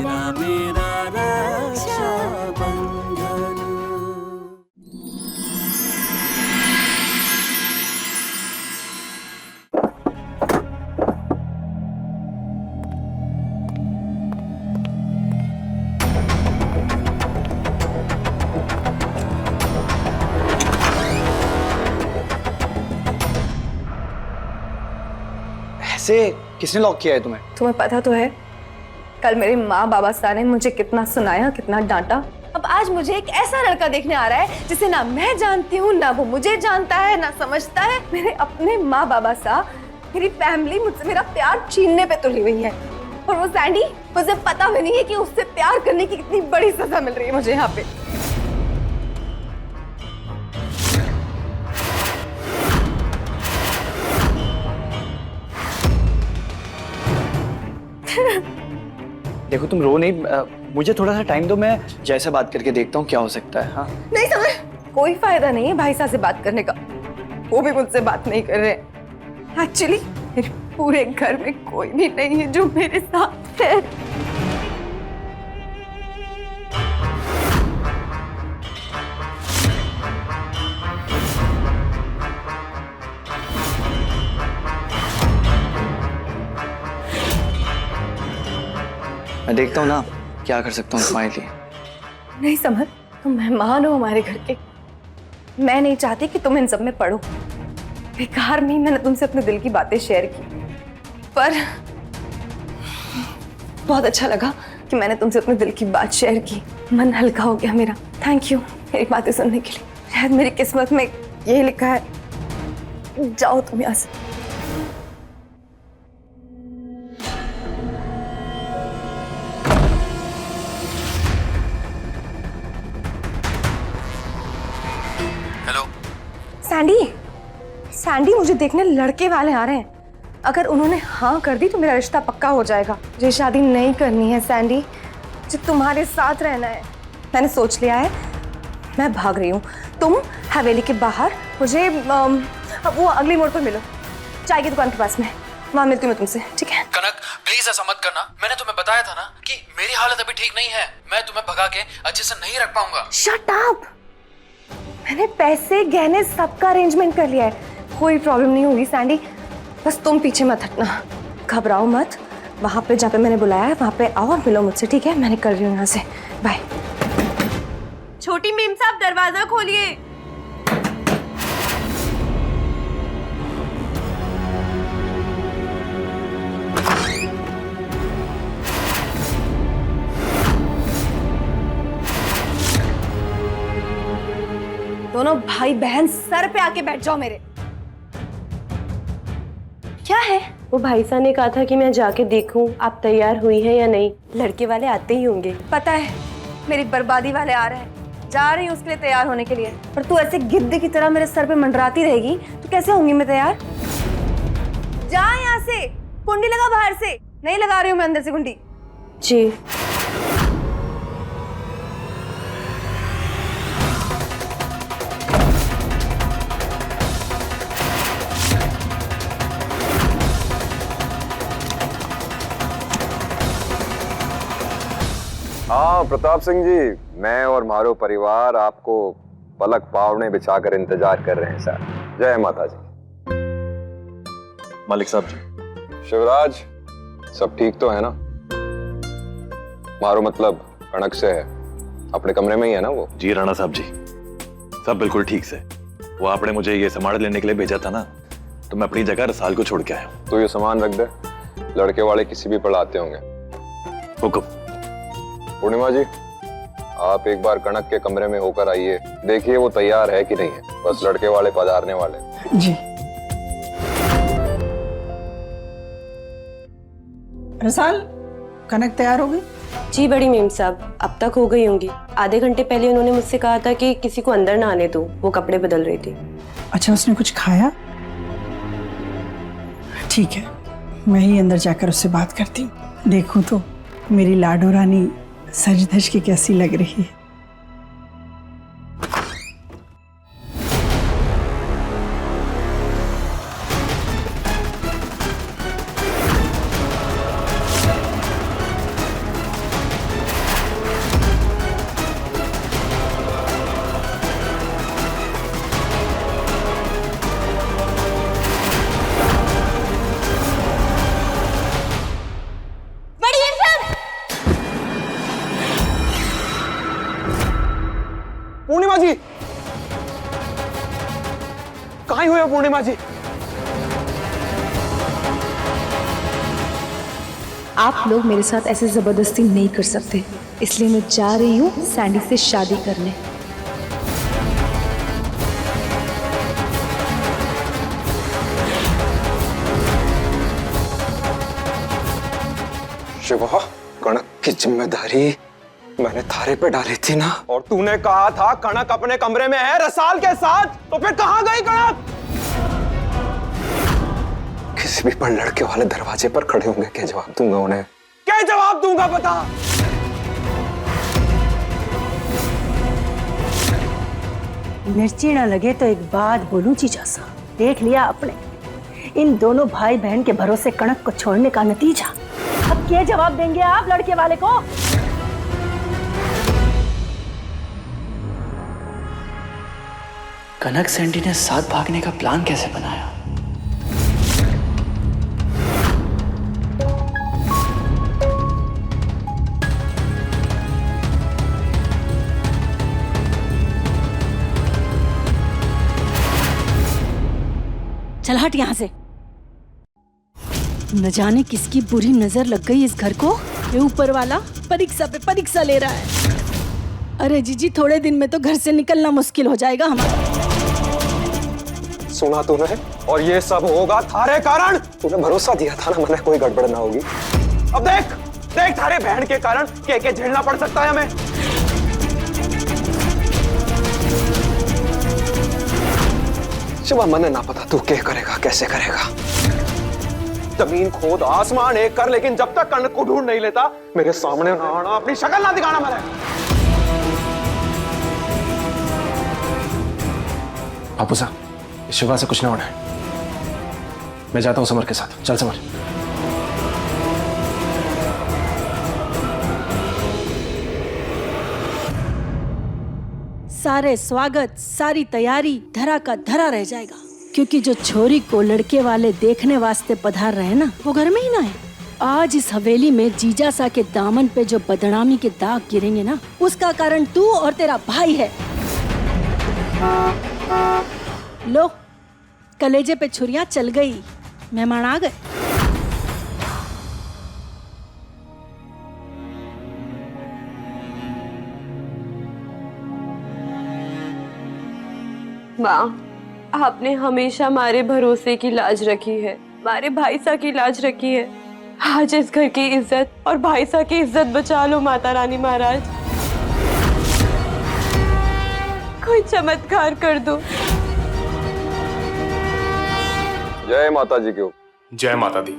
तेरा मेरा रक्षाबंधन। ऐसे किसने लॉक किया है तुम्हें? तुम्हें पता तो है कल मेरे माँ बाबा साहब ने मुझे कितना सुनाया, कितना डांटा। अब आज मुझे एक ऐसा लड़का देखने आ रहा है जिसे ना मैं जानती हूँ, ना वो मुझे जानता है, ना समझता है। मेरे अपने माँ बाबा साहब, मेरी फैमिली मुझसे मेरा प्यार छीनने पे तुली हुई है। और वो सैंडी, मुझे पता भी नहीं है कि उससे प्यार करने की कितनी बड़ी सजा मिल रही है मुझे यहाँ पे। देखो तुम रो नहीं, मुझे थोड़ा सा टाइम दो, मैं जैसे बात करके देखता हूँ क्या हो सकता है। हाँ नहीं समझ, कोई फायदा नहीं है भाई साहब से बात करने का, वो भी मुझसे बात नहीं कर रहे। एक्चुअली मेरे पूरे घर में कोई भी नहीं है जो मेरे साथ है। मैं देखता हूँ ना क्या कर सकता हूँ तुम्हारे लिए। नहीं समझ, तुम मेहमान हो हमारे घर के, मैं नहीं चाहती कि तुम इन सब में पढ़ो। बेकार में मैंने तुमसे अपने दिल की बातें शेयर की, पर बहुत अच्छा लगा कि मैंने तुमसे अपने दिल की बात शेयर की। मन हल्का हो गया मेरा। थैंक यू मेरी बातें सुनने के लिए। शायद मेरी किस्मत में यही लिखा है, जाओ तुम यहाँ से। सैंडी, सैंडी मुझे देखने लड़के वाले आ रहे हैं। अगर उन्होंने हाँ कर दी तो मेरा रिश्ता पक्का हो जाएगा। मुझे शादी नहीं करनी है सैंडी, मुझे तुम्हारे साथ रहना है। मैंने सोच लिया है, मैं भाग रही हूँ। तुम हवेली के बाहर मुझे वो अगली मोड़ पर मिलो, चाय की दुकान के पास में, वहाँ मिलती हूँ मैं तुमसे, ठीक है? कनक प्लीज ऐसा मत करना, मैंने तुम्हें बताया था ना कि मेरी हालत अभी ठीक नहीं है, मैं तुम्हें भगा के अच्छे से नहीं रख पाऊंगा। Shut up! मैंने पैसे गहने सबका अरेंजमेंट कर लिया है, कोई प्रॉब्लम नहीं होगी सैंडी, बस तुम पीछे मत हटना, घबराओ मत। वहां पे जहाँ पे मैंने बुलाया है वहां पे आओ और मिलो मुझसे, ठीक है? मैं निकल रही हूँ यहाँ से, बाय। छोटी मीम साहब दरवाजा खोलिए। दोनों भाई बहन सर पे आके बैठ जाओ मेरे। क्या है? वो भाई साहब ने कहा था कि मैं जाके देखूं आप तैयार हुई है या नहीं। लड़के वाले आते ही होंगे। पता है मेरी बर्बादी वाले आ रहे हैं, जा रही हूँ उसके लिए तैयार होने के लिए। पर तू ऐसे गिद्ध की तरह मेरे सर पे मंडराती रहेगी तो कैसे होंगी मैं तैयार? जा यहाँ से, कुंडी लगा बाहर से। नहीं लगा रही हूँ मैं अंदर से कुंडी। जी हाँ प्रताप सिंह जी, मैं और मारो परिवार आपको पलक पावने बिछाकर इंतजार कर रहे हैं सर। जय माता जी। मालिक साहब जी। शिवराज, सब ठीक तो है ना? मारो मतलब कनक से है, अपने कमरे में ही है ना वो? जी राणा साहब जी, सब बिल्कुल ठीक से। वो आपने मुझे ये सामान लेने के लिए भेजा था ना, तो मैं अपनी जगह रसाल को छोड़ के आया हूँ। तो ये सामान रख दे, लड़के वाले किसी भी पड़ आते होंगे। हुक्म। पूर्णिमा जी, आप एक बार कनक के कमरे में होकर आइए, देखिए वो तैयार है कि नहीं है। बस लड़के वाले पधारने वाले। जी। रसाल, कनक तैयार हो गई? जी बड़ी मेम साहब, अब तक हो गई होंगी। आधे घंटे पहले उन्होंने मुझसे कहा था कि किसी को अंदर ना आने दो, वो कपड़े बदल रही थी। अच्छा, उसने कुछ खाया? ठीक है, मैं ही अंदर जाकर उससे बात करती हूँ। देखूं तो मेरी लाडो रानी सज धज के कैसी लग रही है। पूर्णिमा जी कहाँ हुए हो पूर्णिमा जी? आप लोग मेरे साथ ऐसे जबरदस्ती नहीं कर सकते, इसलिए मैं जा रही हूँ सैंडी से शादी करने। शिवा, कणक की जिम्मेदारी मैंने थारे पे डाली थी ना, और तूने कहा था कणक अपने कमरे में है रसाल के साथ, तो फिर कहां गई कणक? किसी भी पर लड़के वाले दरवाजे पर खड़े होंगे, क्या जवाब दूंगा उन्हें? क्या जवाब दूंगा बता? मिर्ची ना लगे तो एक बात बोलूं जीजा सा, देख लिया आपने इन दोनों भाई बहन के भरोसे कणक को छोड़ने का नतीजा। अब क्या जवाब देंगे आप लड़के वाले को? कनक सैंडी ने साथ भागने का प्लान कैसे बनाया? चल हट यहाँ से। न जाने किसकी बुरी नजर लग गई इस घर को। ये ऊपर वाला परीक्षा पे परीक्षा ले रहा है। अरे जीजी, थोड़े दिन में तो घर से निकलना मुश्किल हो जाएगा हमारा। सुना तूने? और ये सब होगा थारे कारण। तूने भरोसा दिया था ना मैंने कोई गड़बड़ ना होगी। अब देख देख थारे बहन के कारण क्या झेलना पड़ सकता है हमें। शिवा, मने ना पता तू क्या करेगा, कैसे करेगा। जमीन खोद आसमान एक कर, लेकिन जब तक कणक को ढूंढ नहीं लेता मेरे सामने ना आना, अपनी शक्ल ना दिखाना मैंने। बापू साहब, शिवा से कुछ ना होना है। मैं जाता हूं समर के साथ। चल समर। सारे स्वागत, सारी तैयारी धरा का धरा रह जाएगा, क्योंकि जो छोरी को लड़के वाले देखने वास्ते पधार रहे ना, वो घर में ही ना है। आज इस हवेली में जीजा सा के दामन पे जो बदनामी के दाग गिरेंगे ना, उसका कारण तू और तेरा भाई है। लो, कलेजे पे छुरियां चल गई, मेहमान आ गए। माँ, आपने हमेशा हमारे भरोसे की लाज रखी है, हमारे भाई सा की लाज रखी है। आज इस घर की इज्जत और भाई सा की इज्जत बचा लो माता रानी महाराज। कोई चमत्कार कर दो। जय माता जी की। जय माता दी।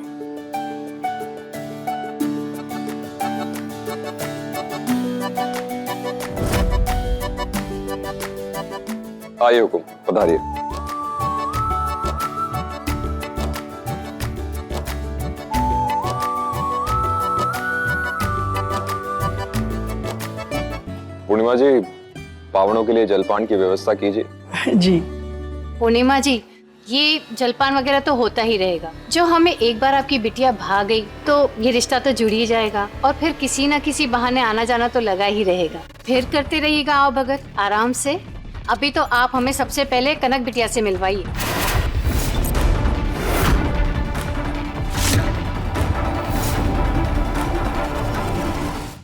आइए हुकुम, पधारिए। पूर्णिमा जी, पावनों के लिए जलपान की व्यवस्था कीजिए। जी। पूर्णिमा जी, ये जलपान वगैरह तो होता ही रहेगा। जो हमें एक बार आपकी बिटिया भाग गई तो ये रिश्ता तो जुड़ ही जाएगा, और फिर किसी न किसी बहाने आना जाना तो लगा ही रहेगा। फिर करते रहिएगा आओ भगत आराम से। अभी तो आप हमें सबसे पहले कनक बिटिया से मिलवाइए।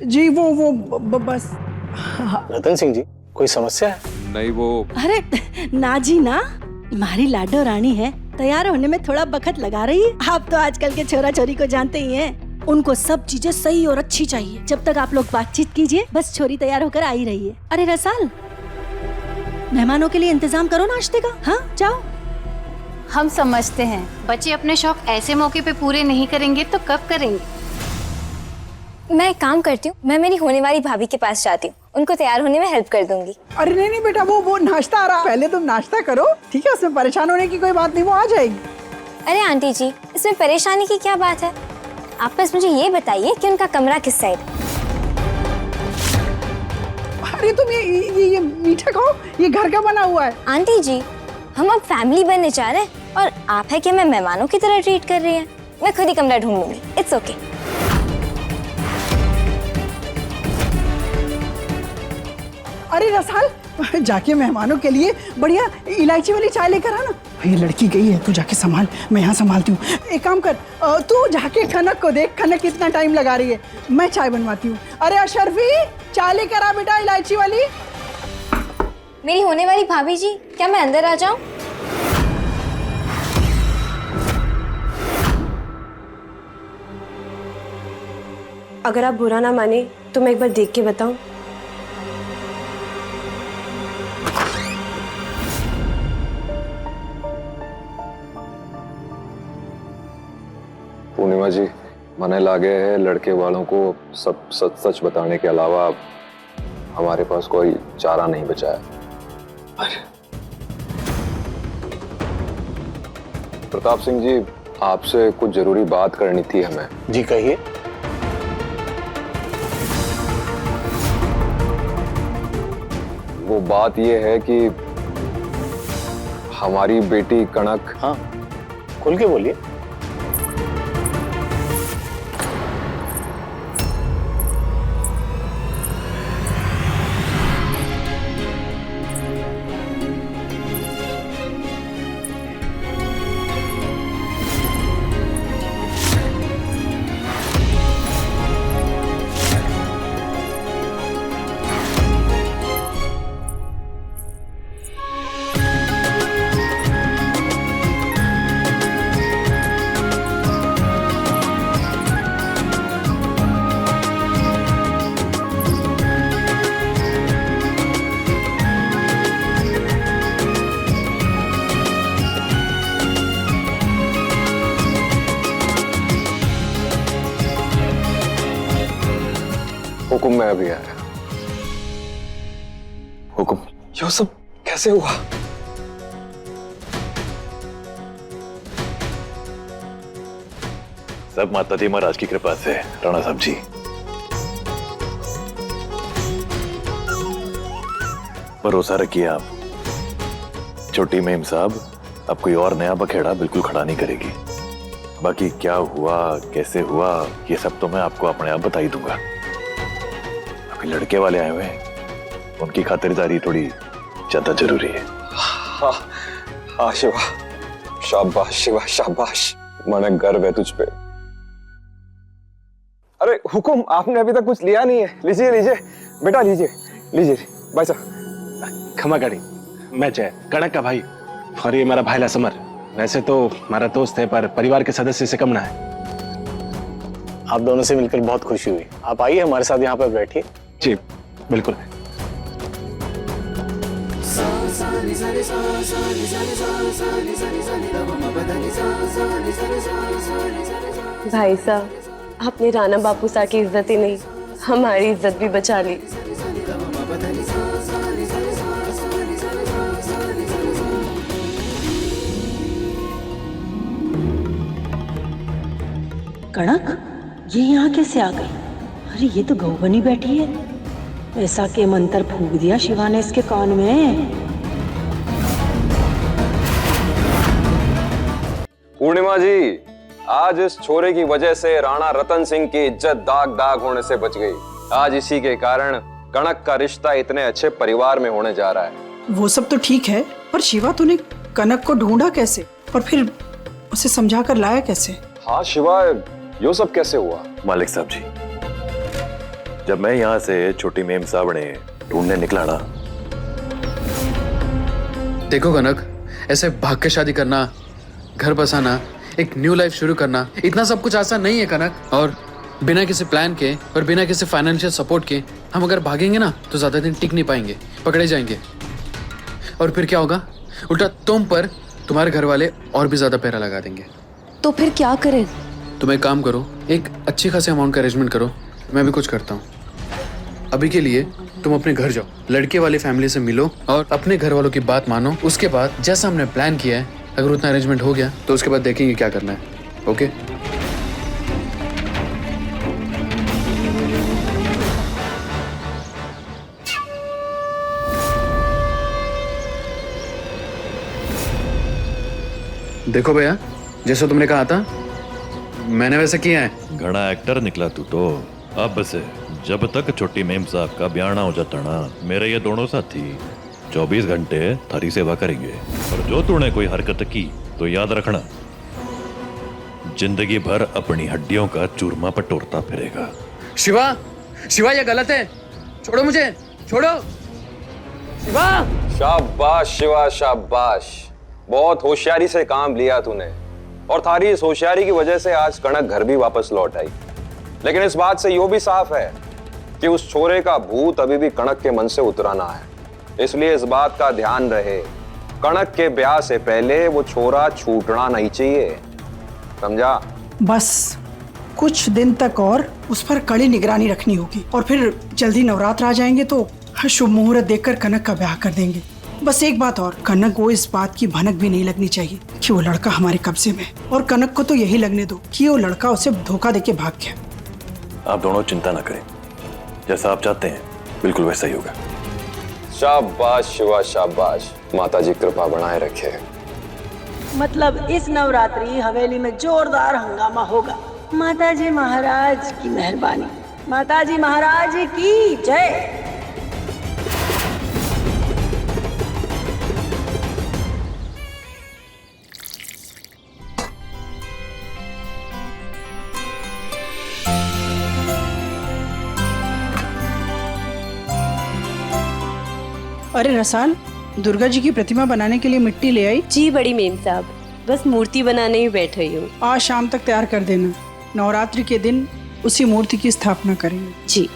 जी वो बस। रतन सिंह जी, कोई समस्या है? नहीं वो अरे ना जी ना, हमारी लाडो रानी है, तैयार होने में थोड़ा वक्त लगा रही है। आप तो आजकल के छोरा छोरी को जानते ही हैं, उनको सब चीजें सही और अच्छी चाहिए। जब तक आप लोग बातचीत कीजिए, बस छोरी तैयार होकर आई रही है। अरे रसाल, मेहमानों के लिए इंतजाम करो नाश्ते का। हाँ जाओ। हम समझते हैं बच्चे अपने शौक ऐसे मौके पे पूरे नहीं करेंगे तो कब करेंगे। मैं एक काम करती हूँ, मैं मेरी होने वाली भाभी के पास जाती हूँ, उनको तैयार होने में हेल्प कर दूंगी। अरे नहीं बेटा, वो नाश्ता आ रहा, पहले तुम नाश्ता करो, ठीक है? उसमें परेशान होने की कोई बात नहीं, वो आ जाएगी। अरे आंटी जी, इसमें परेशानी की क्या बात है? आप बस मुझे ये बताइए कि उनका कमरा किस साइड। अरे तुम ये मीठा खाओ, ये घर का बना हुआ है। आंटी जी, हम अब फैमिली बनने जा रहे हैं और आप है कि मैं मेहमानों की तरह ट्रीट कर रही हैं। मैं खुद ही कमरा ढूंढ लूंगी, इट्स ओके। अरे रसाल, जाके मेहमानों के लिए बढ़िया इलायची वाली चाय लेकर आना। ये लड़की गई है, तू जाके संभाल, मैं यहाँ संभालती हूँ। एक काम कर, तू जाके कनक को देख, कनक कितना टाइम लगा रही है, मैं चाय बनवाती हूँ। अरे अशरफी, चाय लेकर आ बेटा इलायची वाली। मेरी होने वाली भाभी जी, क्या मैं अंदर आ जाऊं? अगर आप बुरा ना माने तो मैं एक बार देख के बताऊं। पूर्णिमा जी, मने लागे है लड़के वालों को सब सच सच बताने के अलावा हमारे पास कोई चारा नहीं बचा है। प्रताप सिंह जी, आपसे कुछ जरूरी बात करनी थी हमें। जी कहिए। वो बात ये है कि हमारी बेटी कनक। हाँ, खुल के बोलिए। हुकुम में अभी आया। हुकुम। ये सब कैसे हुआ? सब माता दी महाराज की कृपा से राणा साहब जी। भरोसा रखिए आप, छोटी मेम साहब अब कोई और नया बखेड़ा बिल्कुल खड़ा नहीं करेगी। बाकी क्या हुआ, कैसे हुआ, ये सब तो मैं आपको अपने आप बता ही दूंगा। अभी लड़के वाले आए हुए हैं, उनकी खातिरदारी थोड़ी ज्यादा जरूरी है। हाँ हाँ शिवा, शाबाश शिवा शाबाश, मन गर्व है तुझ पे। अरे हुकुम, आपने अभी तक कुछ लिया नहीं है। लीजिए लीजिए बेटा, लीजिए लीजिए भाई साहब। क्षमा करी, मैं जय, कनक का भाई, और ये मेरा भाई समर। वैसे तो हमारा दोस्त है, पर परिवार के सदस्य से कम ना है। आप दोनों से मिलकर बहुत खुशी हुई। आप आइए हमारे साथ यहाँ पर बैठिए। जी बिल्कुल। भाई साहब, आपने राणा बापू सा की इज्जत ही नहीं, हमारी इज्जत भी बचा ली। कनक, ये यहाँ कैसे आ गई? अरे ये तो गऊ बनी बैठी है। ऐसा के मंत्र फूंक दिया शिवा ने इसके कान में। पूर्णिमा जी, आज इस छोरे की वजह से राणा रतन सिंह की इज्जत दाग दाग होने से बच गई। आज इसी के कारण कनक का रिश्ता इतने अच्छे परिवार में होने जा रहा है। वो सब तो ठीक है, पर शिवा तूने कनक को ढूंढा कैसे और फिर उसे समझा कर लाया कैसे? हाँ शिवा, यो सब कैसे हुआ? मालिक साहब जी, जब मैं यहाँ से छोटी मेम साहब ने ढूंढने निकला ना। देखो कनक, ऐसे भाग के शादी करना, घर बसाना, एक न्यू लाइफ शुरू करना, इतना सब कुछ आसान नहीं है कनक। और बिना किसी प्लान के और बिना किसी फाइनेंशियल सपोर्ट के हम अगर भागेंगे ना तो ज्यादा दिन टिक नहीं पाएंगे, पकड़े जाएंगे। और फिर क्या होगा? उल्टा तुम पर तुम्हारे घर वाले और भी ज्यादा पैरा लगा देंगे। तो फिर क्या करें? तुम एक काम करो, एक अच्छी खासी अमाउंट का अरेंजमेंट करो, मैं भी कुछ करता हूँ। अभी के लिए तुम अपने घर जाओ, लड़के वाली फैमिली से मिलो और अपने घर वालों की बात मानो। उसके बाद जैसा हमने प्लान किया है, अगर उतना अरेंजमेंट हो गया तो उसके बाद देखेंगे क्या करना है। ओके? देखो भैया, जैसा तुमने कहा था मैंने वैसे किया है। घना एक्टर निकला तू तो। अब से जब तक छोटी मेम साहब का ब्याह ना हो जाता ना, मेरे ये दोनों साथी 24 घंटे थारी सेवा करेंगे। और जो तूने कोई हरकत की तो याद रखना, जिंदगी भर अपनी हड्डियों का चूरमा पटोरता फिरेगा। शिवा, शिवा ये गलत है, छोड़ो मुझे, छोड़ो। शिवा। शाबाश शिवा शाबाश, बहुत होशियारी से काम लिया तूने, और थारी इस होशियारी की वजह से आज कनक घर भी वापस लौट आई। लेकिन इस बात से यो भी साफ है कि उस छोरे का भूत अभी भी कनक के मन से उतराना है। इसलिए इस बात का ध्यान रहे, कनक के ब्याह से पहले वो छोरा छूटना नहीं चाहिए, समझा? बस कुछ दिन तक और उस पर कड़ी निगरानी रखनी होगी, और फिर जल्दी नवरात्र आ जाएंगे तो शुभ मुहूर्त देखकर कनक का ब्याह कर देंगे। बस एक बात और, कनक को इस बात की भनक भी नहीं लगनी चाहिए कि वो लड़का हमारे कब्जे में है, और कनक को तो यही लगने दो कि वो लड़का उसे धोखा देके भाग गया। आप दोनों चिंता न करें, जैसा आप चाहते हैं बिल्कुल वैसा ही होगा। शाबाश शिवा शाबाश, माता जी कृपा बनाए रखे। मतलब इस नवरात्रि हवेली में जोरदार हंगामा होगा। माता जी महाराज की मेहरबानी, माता जी महाराज की जय। अरे रसाल, दुर्गा जी की प्रतिमा बनाने के लिए मिट्टी ले आई? जी बड़ी मेम साहब, बस मूर्ति बनाने ही बैठ रही हूँ। आज शाम तक तैयार कर देना, नवरात्रि के दिन उसी मूर्ति की स्थापना करेंगे। जी।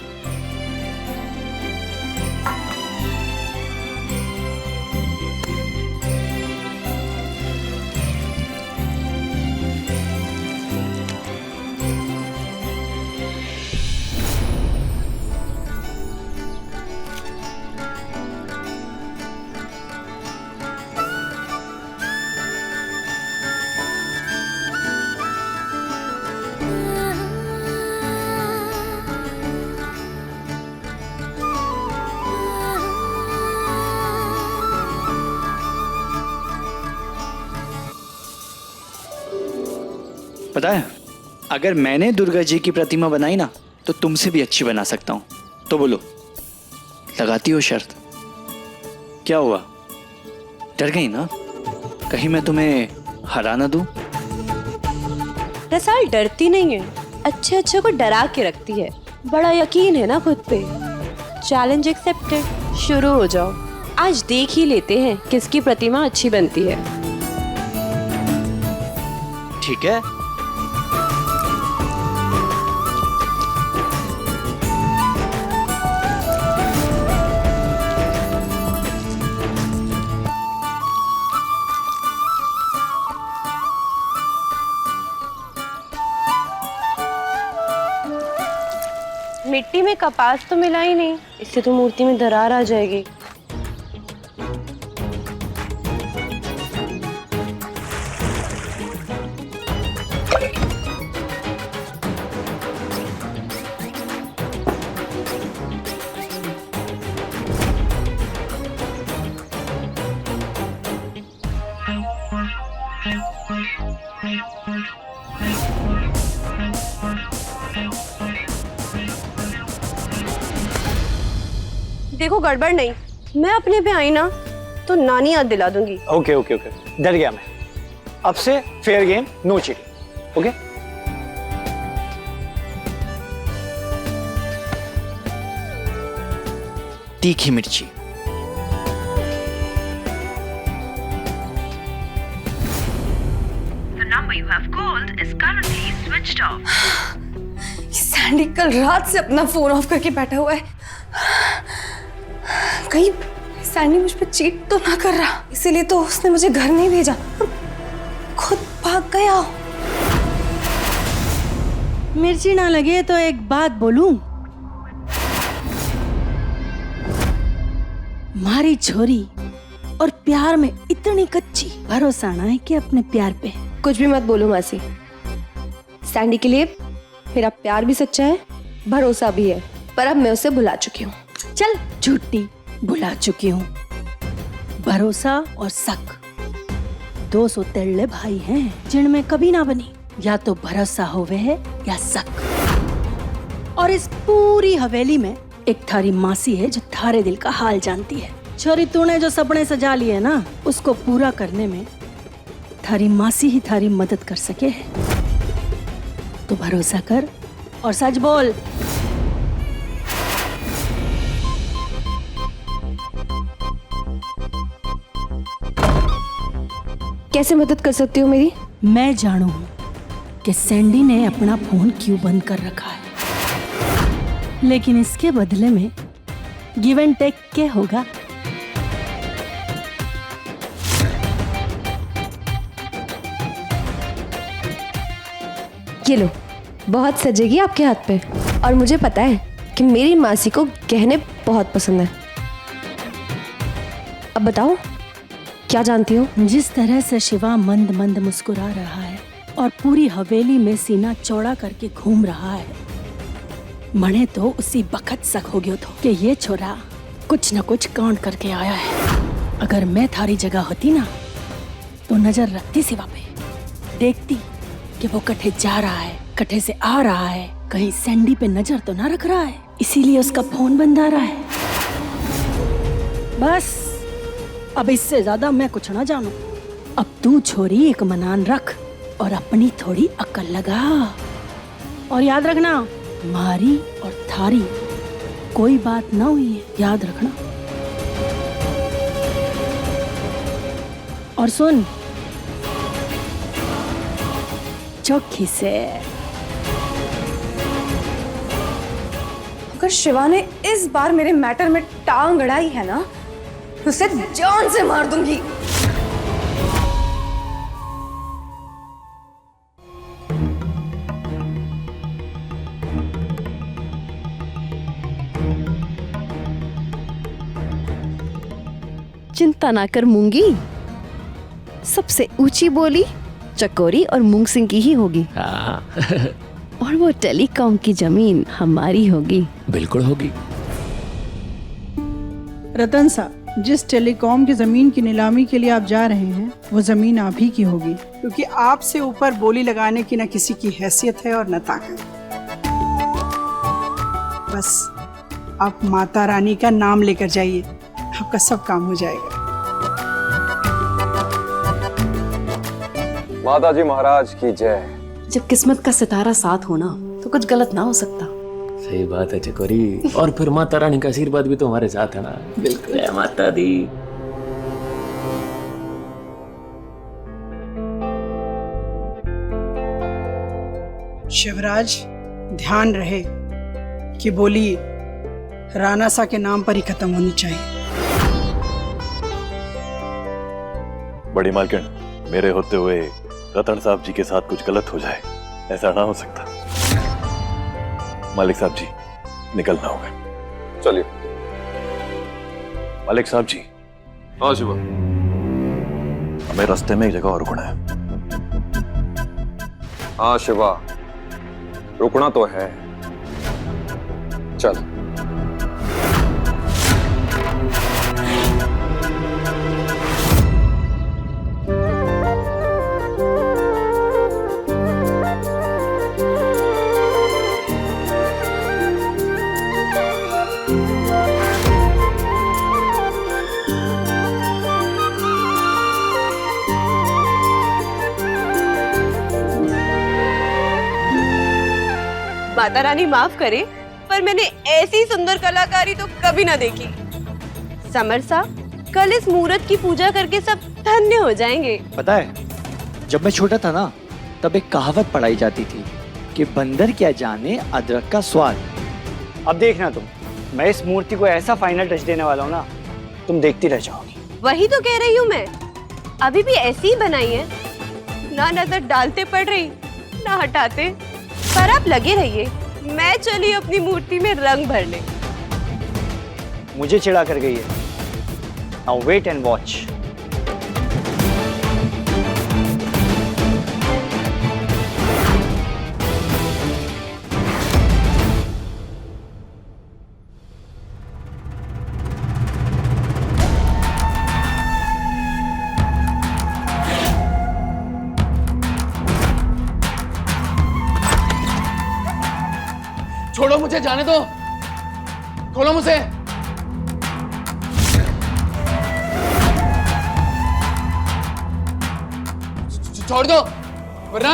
पता है, अगर मैंने दुर्गा जी की प्रतिमा बनाई ना तो तुमसे भी अच्छी बना सकता हूँ। तो बोलो, लगाती हो शर्त? क्या हुआ, डर गई ना? कहीं मैं तुम्हें हरा ना दूं? रसाल डरती नहीं है, अच्छे अच्छे को डरा के रखती है। बड़ा यकीन है ना खुद पे। चैलेंज एक्सेप्टेड, शुरू हो जाओ। आज देख ही लेते हैं किसकी प्रतिमा अच्छी बनती है। ठीक है। मिट्टी में कपास तो मिला ही नहीं, इससे तो मूर्ति में दरार आ जाएगी। देखो गड़बड़ नहीं, मैं अपने पे आई ना तो नानी याद दिला दूंगी। ओके ओके ओके, डर गया मैं। अब से fair game, no cheating. Okay? तीखी मिर्ची। सैंडी कल रात से अपना फोन ऑफ करके बैठा हुआ है। कहीं सैंडी मुझ पे चीट तो ना कर रहा, इसीलिए तो उसने मुझे घर नहीं भेजा, खुद भाग गया। मिर्ची ना लगे तो एक बात बोलूं, मारी छोरी और प्यार में इतनी कच्ची, भरोसा ना है कि अपने प्यार पे। कुछ भी मत बोलो मासी, सैंडी के लिए मेरा प्यार भी सच्चा है, भरोसा भी है, पर अब मैं उसे भुला चुकी हूँ। चल झूठी, भुला चुकी हूँ। भरोसा और शक दो सौतेले भाई हैं जिनमें कभी ना बनी, या तो भरोसा होवे है या शक। और इस पूरी हवेली में एक थारी मासी है जो थारे दिल का हाल जानती है, छोरी तूने जो सपने सजा लिए ना उसको पूरा करने में थारी मासी ही थारी मदद कर सके है। तो भरोसा कर और सच बोल। कैसे मदद कर सकती हो मेरी? मैं जानू कि सैंडी ने अपना फोन क्यों बंद कर रखा है, लेकिन इसके बदले में गिव एंड टेक क्या होगा? ये लो, बहुत सजेगी आपके हाथ पे। और मुझे पता है कि मेरी मासी को गहने बहुत पसंद है। अब बताओ, क्या जानती हो? जिस तरह से शिवा मंद मंद मुस्कुरा रहा है और पूरी हवेली में सीना चौड़ा करके घूम रहा है, मने तो उसी बखत शक हो गयो तो कि ये छोरा कुछ न कुछ कांड करके आया है। अगर मैं थारी जगह होती ना तो नजर रखती शिवा पे, देखती कि वो कठे जा रहा है, कठे से आ रहा है, कहीं सैंडी पे नजर तो ना रख रहा है, इसीलिए उसका फोन बंद आ रहा है। बस अब इससे ज्यादा मैं कुछ ना जानू। अब तू छोरी एक मनान रख और अपनी थोड़ी अक्ल लगा। और याद रखना, मारी और थारी कोई बात ना हुई है, याद रखना। और सुन, चौखी से। अगर शिवा ने इस बार मेरे मैटर में टांग अड़ाई है ना, उसे जान से मार दूंगी। चिंता ना कर मूंगी, सबसे ऊंची बोली चकोरी और मूंग सिंह की ही होगी। और वो टेलीकॉम की जमीन हमारी होगी। बिल्कुल होगी। रतन साहब, जिस टेलीकॉम की जमीन की नीलामी के लिए आप जा रहे हैं वो जमीन आप ही की होगी, क्योंकि आपसे ऊपर बोली लगाने की न किसी की हैसियत है और न ताकत। बस आप माता रानी का नाम लेकर जाइए, आपका सब काम हो जाएगा। माता जी महाराज की जय। जब किस्मत का सितारा साथ हो ना तो कुछ गलत ना हो सकता। सही बात है चकोरी। और फिर माता रानी का आशीर्वाद भी तो हमारे साथ है ना। बिल्कुल है माता दी। शिवराज, ध्यान रहे कि बोली राणा सा के नाम पर ही खत्म होनी चाहिए। बड़ी मालकिन, मेरे होते हुए रतन साहब जी के साथ कुछ गलत हो जाए, ऐसा ना हो सकता। मालिक साहब जी, निकलना होगा। चलिए। मालिक साहब जी। हाँ शिवा। हमें रास्ते में एक जगह और रुकना है। हाँ शिवा, रुकना तो है। चल। माता रानी माफ करे, पर मैंने ऐसी सुंदर कलाकारी तो कभी ना देखी। समर साहब, कल इस मुहूर्त की पूजा करके सब धन्य हो जाएंगे। पता है, जब मैं छोटा था ना तब एक कहावत पढ़ाई जाती थी कि बंदर क्या जाने अदरक का स्वाद। अब देखना तुम, मैं इस मूर्ति को ऐसा फाइनल टच देने वाला हूँ ना, तुम देखती रह जाओगी। वही तो कह रही हूँ मैं, अभी भी ऐसी ही बनाई है, ना नजर डालते पड़ रही ना हटाते। पर आप लगे रहिए, मैं चली अपनी मूर्ति में रंग भरने। मुझे चिढ़ा कर गई है। Now wait and watch. छोड़ो मुझे, जाने दो, खोलो मुझे। छोड़ दो वरना।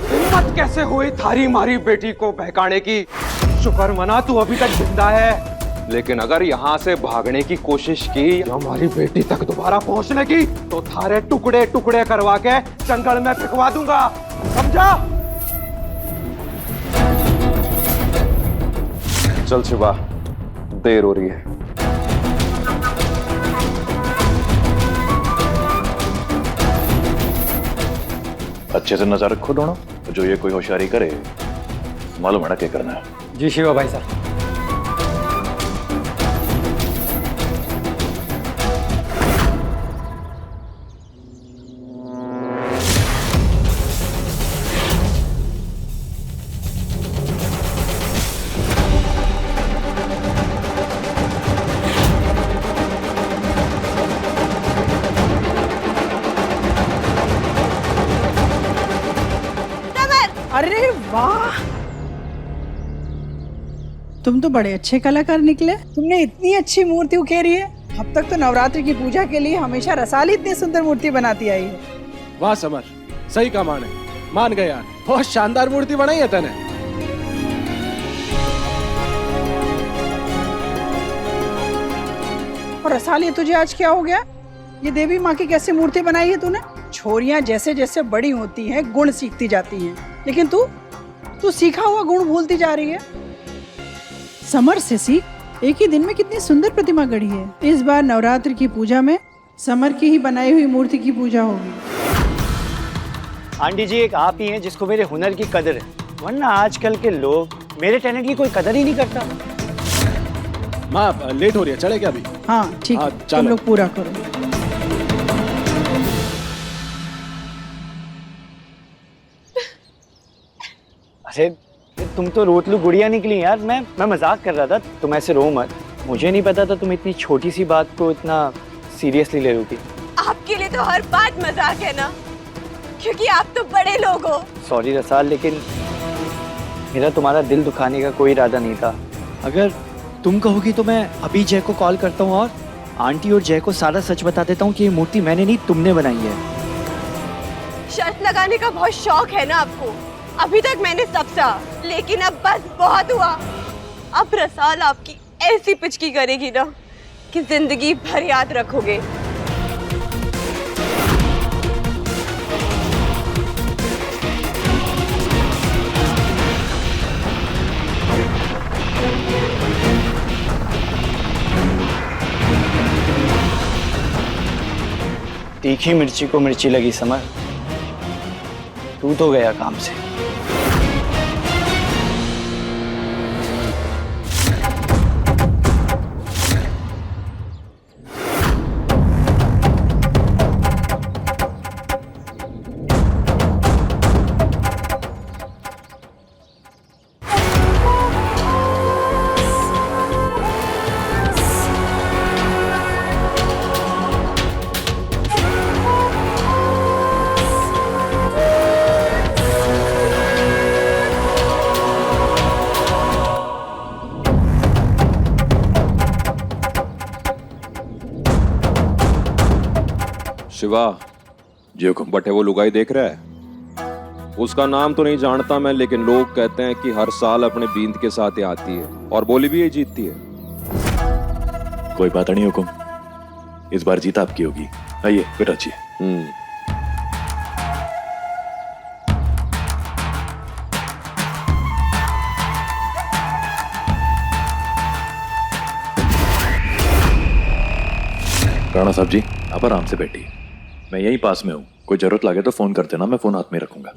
हिम्मत कैसे हुई थारी मारी बेटी को बहकाने की? शुक्र मना तू अभी तक जिंदा है, लेकिन अगर यहाँ से भागने की कोशिश की हमारी बेटी तक दोबारा पहुंचने की तो थारे टुकड़े टुकड़े करवा के जंगल में फेंकवा दूंगा, समझा? चल शिवा, देर हो रही है। अच्छे से नजर रखो दोनों, जो ये कोई होशियारी करे मालूम है ना क्या करना है। जी शिवा भाई साहब। अरे वाह, तुम तो बड़े अच्छे कलाकार निकले। तुमने इतनी अच्छी मूर्ति उकेरी है। अब तक तो नवरात्रि की पूजा के लिए हमेशा रसाली इतनी सुंदर मूर्ति बनाती आई है। वाह समर, सही का मान गए यार, बहुत शानदार मूर्ति बनाई है तने। और रसाली, तुझे आज क्या हो गया? ये देवी माँ की कैसी मूर्ति बनाई है तूने? छोरियां जैसे जैसे बड़ी होती हैं गुण सीखती जाती हैं, लेकिन तू सीखा हुआ गुण भूलती जा रही है। समर से सीख। एक ही दिन में कितनी सुंदर प्रतिमा गढ़ी है। इस बार नवरात्रि की पूजा में समर की ही बनाई हुई मूर्ति की पूजा होगी। आंटी जी, एक आप ही हैं जिसको मेरे हुनर की कदर है, वरना आजकल के लोग मेरे टैलेंट की कोई कदर ही नहीं करता। माँ लेट हो रही है, चले क्या अभी? हाँ ठीक है, तुम लोग पूरा करो। अरे तुम तो रोतलू गुड़िया निकली यार। मैं मजाक कर रहा था, तुम ऐसे रो मत। मुझे नहीं पता था तुम इतनी छोटी सी बात को इतना सीरियसली ले लोगी। आपके लिए तो हर बात मजाक है ना, क्योंकि आप तो बड़े लोग हो। सॉरी रसाल, लेकिन मेरा तुम्हारा दिल दुखाने का कोई इरादा नहीं था। अगर तुम कहोगी तो मैं अभी जय को कॉल करता हूँ और आंटी और जय को सारा सच बता देता हूँ कि ये मूर्ति मैंने नहीं, तुमने बनाई है। शर्त लगाने का बहुत शौक है ना आपको। अभी तक मैंने सब सहा, लेकिन अब बस बहुत हुआ। अब रसाल आपकी ऐसी पिचकी करेगी ना कि जिंदगी भर याद रखोगे। तीखी मिर्ची को मिर्ची लगी समर, तू तो गया काम से। शिवा जी हुकुम। बटे वो लुगाई देख रहा है, उसका नाम तो नहीं जानता मैं, लेकिन लोग कहते हैं कि हर साल अपने बींद के साथ ही आती है और बोली भी यही जीतती है। कोई बात नहीं हुकुम, इस बार जीत आपकी होगी। आइए फिर अच्छी। राणा साहब जी, आप आराम से बैठिए, मैं यहीं पास में हूँ। कोई जरूरत लगे तो फोन कर देना, मैं फोन हाथ में रखूंगा।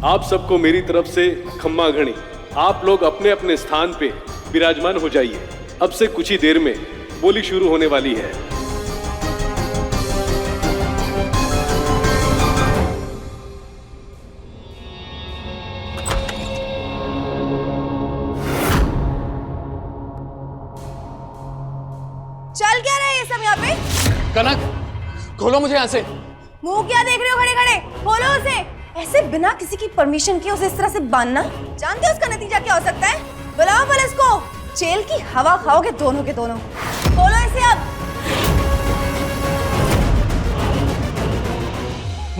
आप सबको मेरी तरफ से खम्मा घणी। आप लोग अपने अपने स्थान पे विराजमान हो जाइए। अब से कुछ ही देर में बोली शुरू होने वाली है। चल क्या रहा है ये सब यहाँ पे? कनक खोलो मुझे यहाँ से। मुंह क्या देख रहे हो खड़े खड़े? खोलो उसे। ऐसे बिना किसी की परमिशन के उसे इस तरह से बांधना, जानते हो उसका नतीजा क्या हो सकता है? बुलाओ पुलिस को, जेल की हवा खाओगे दोनों के दोनों। खोलो इसे अब।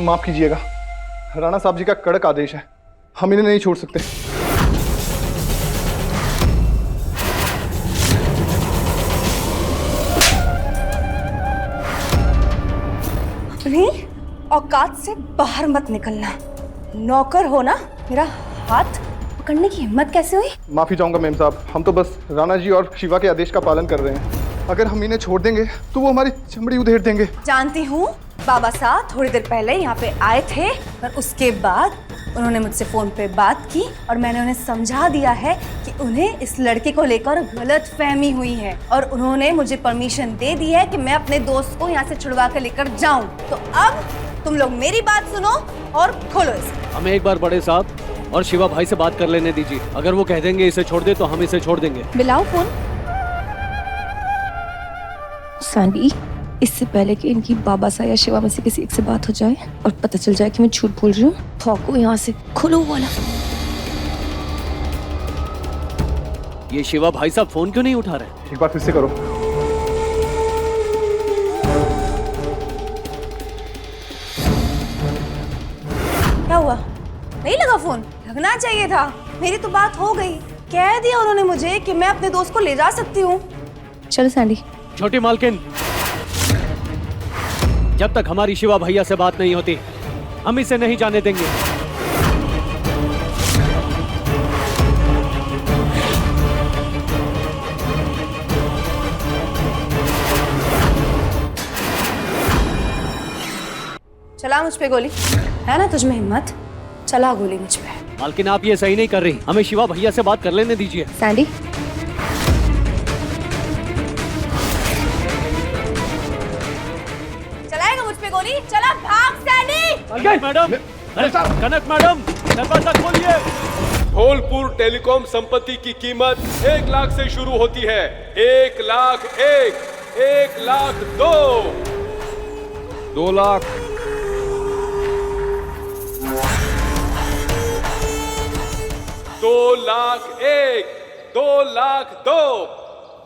माफ कीजिएगा, राणा साहब जी का कड़क आदेश है, हम इन्हें नहीं छोड़ सकते। अपनी औकात से बाहर मत निकलना। नौकर हो ना, मेरा हाथ पकड़ने की हिम्मत कैसे हुई? माफी चाहूंगा मेम साहब, हम तो बस राणा जी और शिवा के आदेश का पालन कर रहे हैं। अगर हम इन्हें छोड़ देंगे तो वो हमारी चमड़ी उधेड़ देंगे। जानती हूँ, बाबा साहब थोड़ी देर पहले यहाँ पे आए थे, पर उसके बाद उन्होंने मुझसे फोन पे बात की और मैंने उन्हें समझा दिया है कि उन्हें इस लड़के को लेकर गलत फहमी हुई है और उन्होंने मुझे परमिशन दे दी है कि मैं अपने दोस्त को यहाँ से छुड़वा कर लेकर जाऊँ। तो अब तुम लोग मेरी बात सुनो और खोलो इसे। हमें एक बार बड़े साहब और शिवा भाई से बात कर लेने दीजिए। अगर वो कह देंगे इसे छोड़ दे तो हम इसे छोड़ देंगे। मिलाओ फोन। सैंडी, इससे पहले कि इनकी बाबा सा या शिवा में से किसी एक से बात हो जाए और पता चल जाए कि मैं झूठ बोल रही हूँ, ठोको यहाँ से। खोलो वाला। ये शिवा भाई साहब फोन क्यों नहीं उठा रहे? एक बार फिर से करो। क्या हुआ? नहीं लगा फोन? लगना चाहिए था। मेरी तो बात हो गई। कह दिया उन्होंने मुझे कि मैं अपने दोस्त को ले जा सकती हूँ। चलो सैंडी। छोटी मालकिन, जब तक हमारी शिवा भैया से बात नहीं होती हम इसे नहीं जाने देंगे। चला मुझ पे गोली, है ना तुझ में हिम्मत? चला गोली मुझ पे। मालकिन आप ये सही नहीं कर रही, हमें शिवा भैया से बात कर लेने दीजिए। सैंडी, चलाएगा मुझ पे गोली? चला भाग सैंडी। मैडम, कनक मैडम, दरवाजा खोलिए। धौलपुर टेलीकॉम संपत्ति की कीमत 1 लाख से शुरू होती है। 1 लाख 1, 1 लाख 2, 2 लाख, 2 लाख 1, 2 लाख 2,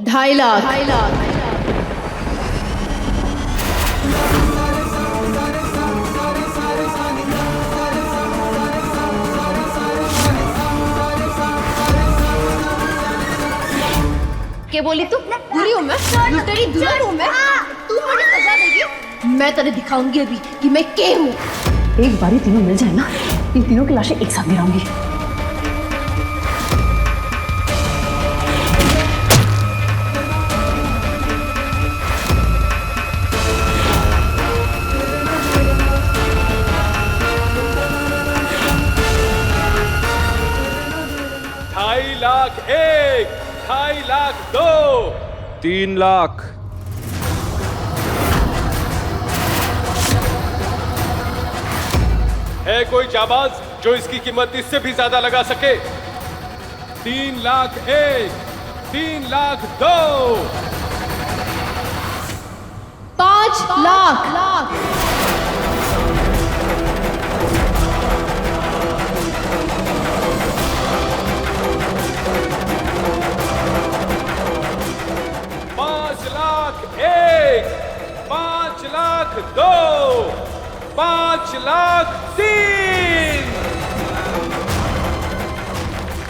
2.5 लाख। क्या बोली तू? बुरी हूँ मैं? लुटेरी दुल्हन हूँ मैं? तू मुझे सजा देगी? मैं तेरे दिखाऊंगी अभी कि मैं के हूँ। एक बार तीनों मिल जाए ना, इन तीनों की लाशें एक साथ गिराऊंगी। लाख 1, 2.5 लाख 2, 3 लाख, है कोई जाबाज जो इसकी कीमत इससे भी ज्यादा लगा सके? 3 लाख 1, 3 लाख 2, 5 लाख। पाँच लाख 2, 5 लाख 3।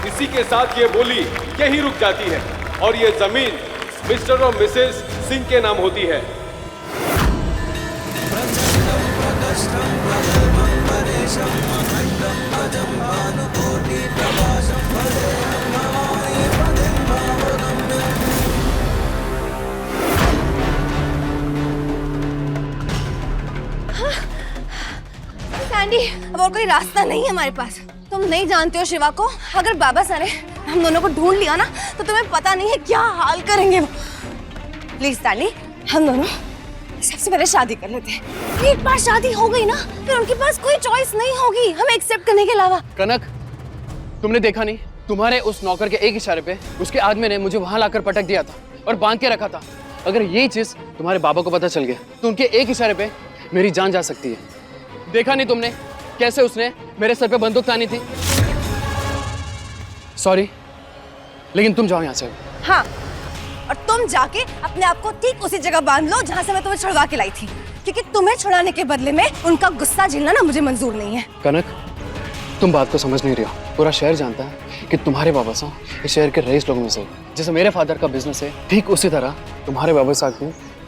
इसी के साथ ये बोली यही रुक जाती है और ये जमीन मिस्टर और मिसेस सिंह के नाम होती है। सैंडी, अब और कोई रास्ता नहीं है हमारे पास। तुम नहीं जानते हो शिवा को। अगर बाबा सर ने हम दोनों को ढूंढ लिया ना तो तुम्हें पता नहीं है क्या हाल करेंगे वो। प्लीज सैंडी, हम दोनों सबसे पहले शादी कर लेते हैं। एक बार शादी हो गई ना फिर उनके पास कोई चॉइस नहीं होगी हमें एक्सेप्ट करने के अलावा। कनक, तुमने देखा नहीं, तुम्हारे उस नौकर के एक इशारे पे उसके आदमी ने मुझे वहां लाकर पटक दिया था और बांध के रखा था। अगर यही चीज तुम्हारे बाबा को पता चल गया तो उनके एक इशारे पे मेरी जान जा सकती है। देखा नहीं तुमने कैसे उसने मेरे सर पे बंदूक तानी थी? सॉरी, लेकिन तुम जाओ यहाँ से। हाँ, और तुम जाके अपने आप को ठीक उसी जगह बांध लो जहाँ से मैं तुम्हें छुड़वा के लाई थी, क्योंकि तुम्हें छुड़ाने के बदले में उनका गुस्सा झेलना ना मुझे मंजूर नहीं है। कनक, तुम बात को समझ नहीं रही हो। पूरा शहर जानता है कि तुम्हारे बाबा साहब इस शहर के रईस लोगों में से, जैसे मेरे फादर का बिजनेस है, ठीक उसी तरह तुम्हारे बाबा साहब की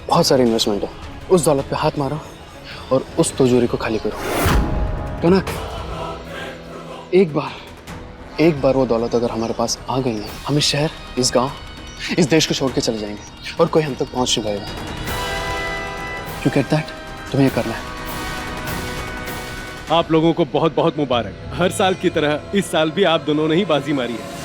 बहुत सारी इन्वेस्टमेंट है। उस दौलत पे हाथ मारो और उस तिजोरी को खाली करो। कनक, एक बार वो दौलत अगर हमारे पास आ गई है, हम इस शहर, इस गांव, इस देश को छोड़ के चले जाएंगे और कोई हम तक पहुंच नहीं पाएगा। You get that? तुम्हें ये करना है। आप लोगों को बहुत बहुत मुबारक। हर साल की तरह इस साल भी आप दोनों ने ही बाजी मारी है।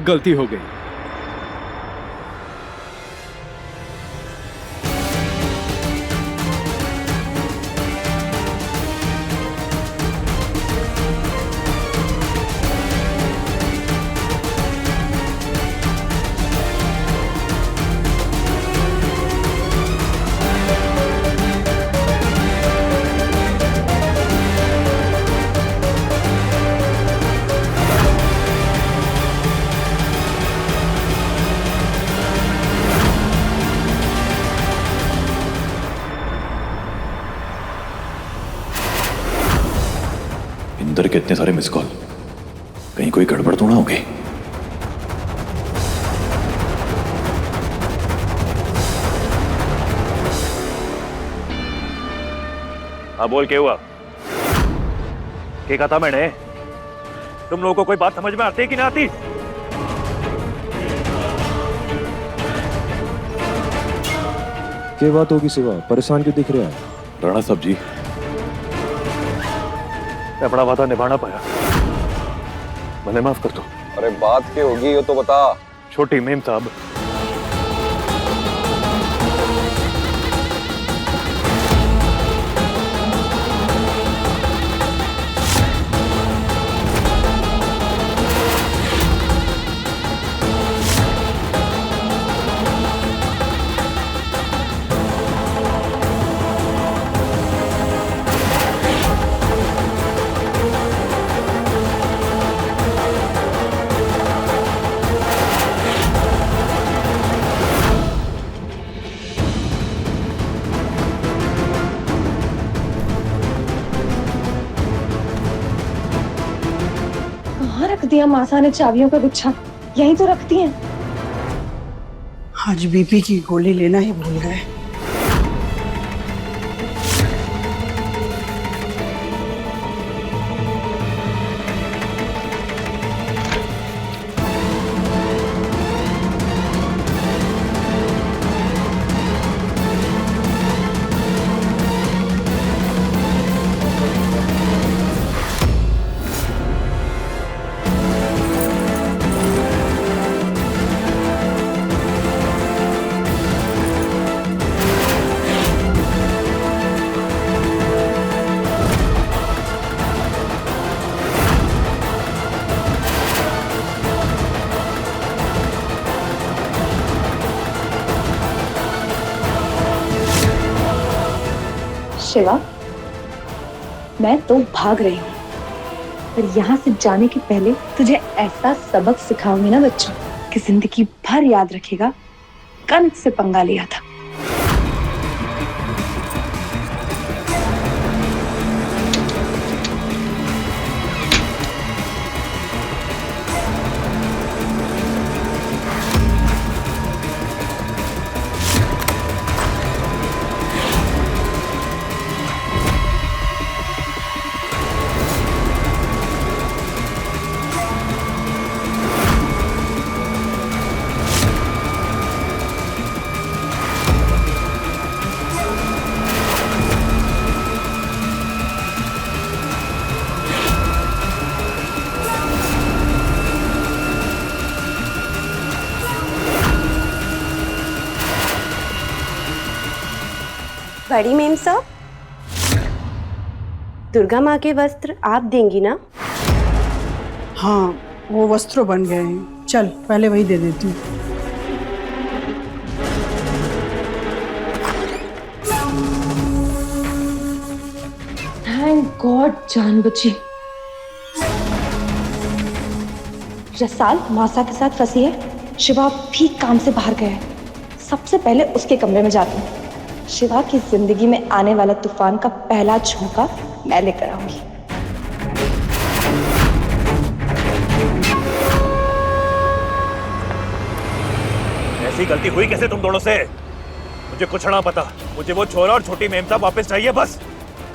गलती हो गई। इंदर के इतने सारे मिस कॉल, कहीं कोई गड़बड़ तो ना हो गई? हाँ बोल, क्या हुआ? क्या कहा था मैंने? तुम लोगों को कोई बात समझ में आती है कि नहीं आती? क्या बात होगी सिवा? परेशान क्यों दिख रहा है? राणा साहब जी, मैं अपना वादा निभाना पाया, मैंने माफ कर दो। अरे बात क्या होगी ये तो बता। छोटी मेम साहब, दिया मासा ने चाबियों का गुच्छा, यहीं तो रखती हैं। आज बीपी की गोली लेना ही भूल गए। शिवा, मैं तो भाग रही हूँ, पर यहाँ से जाने के पहले तुझे ऐसा सबक सिखाऊंगी ना बच्चों कि जिंदगी भर याद रखेगा कनक से पंगा लिया था। बड़ी मेम साहब, दुर्गा माँ के वस्त्र आप देंगी ना? हाँ, वो वस्त्र बन गए हैं। चल पहले वही दे देती हूँ। थैंक गॉड जान बची। रसाल मासा के साथ फंसी है, शिवा भी काम से बाहर गया है। सबसे पहले उसके कमरे में जाती हूँ। शिवा की जिंदगी में आने वाला तूफान का पहला झोंका मैं लेकर आऊंगी। ऐसी गलती हुई कैसे तुम दोनों से? मुझे कुछ ना पता। मुझे वो छोरा और छोटी मेम साहब वापस चाहिए, बस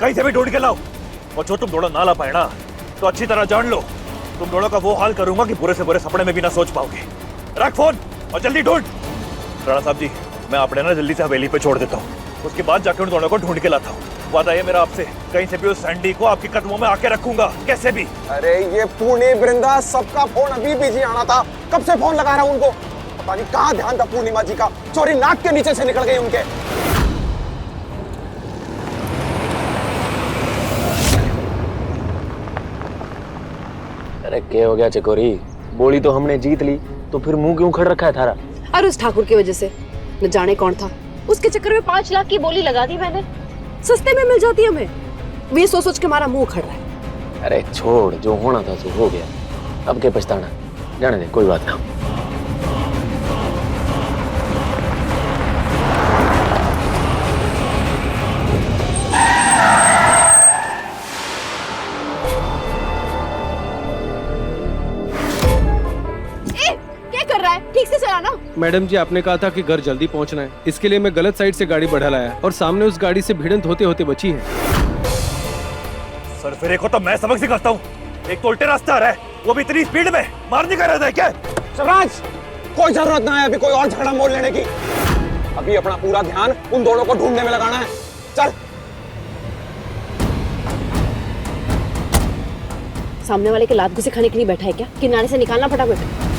कहीं से भी ढूंढ के लाओ। और जो तुम दोनों ना ला पाए ना, तो अच्छी तरह जान लो, तुम दोनों का वो हाल करूंगा कि पूरे से पूरे सपने में भी ना सोच पाओगे। रख फोन और जल्दी ढूंढ। राणा साहब जी, मैं आपने ना जल्दी से हवेली पे छोड़ देता हूँ, उसके बाद जाके उन दोनों को ढूंढ के लाता हूँ। वादा है मेरा आपसे, कहीं से भी उस सैंडी को आपके कदमों में आके रखूंगा, कैसे भी। अरे ये पुणे वृंदा सबका फोन अभी बिजी आना था, कब से फोन लगा रहा हूँ उनको। पता नहीं कहाँ ध्यान था पूर्णिमा जी का, चोरी नाक के नीचे से निकल गई उनके। अरे क्या हो गया चकोरी? बोली तो हमने जीत ली, तो फिर मुंह क्यों खड़ रखा है थारा? और उस ठाकुर की वजह से न जाने कौन था, उसके चक्कर में 5 लाख की बोली लगा दी मैंने। सस्ते में मिल जाती हमें, वे सोच सोच के हमारा मुंह खड़ रहा है। अरे छोड़, जो होना था सो हो गया, अब क्या पछताना, जाने दे, कोई बात ना। ठीक से चलाना। मैडम जी, आपने कहा था कि घर जल्दी पहुंचना है, इसके लिए मैं गलत साइड से गाड़ी बढ़ा लाया और सामने उस गाड़ी से भिड़ंत होते होते बची है। सरफिरे को तो मैं सबक सिखाता हूँ, एक तो उल्टे रास्ता आ रहा है, वो भी इतनी स्पीड में, मारने का रहता है क्या? शिवराज, कोई जरूरत ना है अभी कोई और झगड़ा मोड़ लेने की। अभी अपना पूरा ध्यान उन दोनों को ढूंढने में लगाना है। चल। सामने वाले के लात घुसे खाने के लिए बैठा है क्या? किनारे से निकालना फटाफट।